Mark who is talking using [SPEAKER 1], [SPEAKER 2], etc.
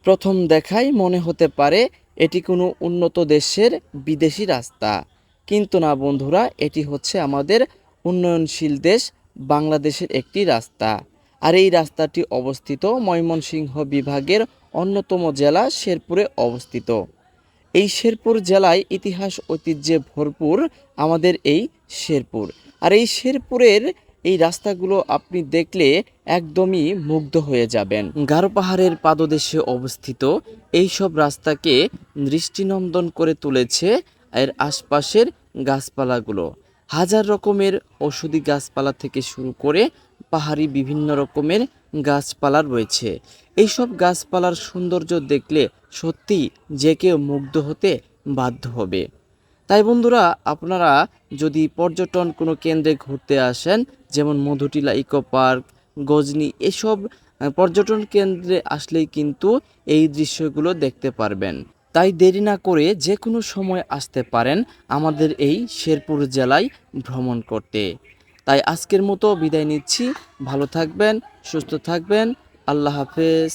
[SPEAKER 1] প্রথম দেখায় মনে হতে পারে এটি কোনো উন্নত দেশের বিদেশি রাস্তা, কিন্তু না বন্ধুরা, এটি হচ্ছে আমাদের উন্নয়নশীল দেশ বাংলাদেশের একটি রাস্তা। আর এই রাস্তাটি অবস্থিত ময়মনসিংহ বিভাগের অন্যতম জেলা শেরপুরে অবস্থিত। এই শেরপুর জেলায় ইতিহাস ঐতিহ্যে ভরপুর আমাদের এই শেরপুর। আর এই শেরপুরের এই রাস্তাগুলো আপনি দেখলে একদমই মুগ্ধ হয়ে যাবেন। গারো পাহাড়ের পাদদেশে অবস্থিত এই সব রাস্তাকে দৃষ্টিনন্দন করে তুলেছে এর আশপাশের গাছপালাগুলো। হাজার রকমের ঔষধি গাছপালা থেকে শুরু করে পাহাড়ি বিভিন্ন রকমের গাছপালা রয়েছে। এইসব গাছপালার সৌন্দর্য দেখলে সত্যি যে কেউ মুগ্ধ হতে বাধ্য হবে। তাই বন্ধুরা, আপনারা যদি পর্যটন কোনো কেন্দ্রে ঘুরতে আসেন, যেমন মধুটিলা ইকো পার্ক, গজনি, এসব পর্যটন কেন্দ্রে আসলেই কিন্তু এই দৃশ্যগুলো দেখতে পারবেন। তাই দেরি না করে যে কোনো সময় আসতে পারেন আমাদের এই শেরপুর জেলায় ভ্রমণ করতে। তাই আজকের মতো বিদায় নিচ্ছি। ভালো থাকবেন, সুস্থ থাকবেন। আল্লাহ হাফেজ।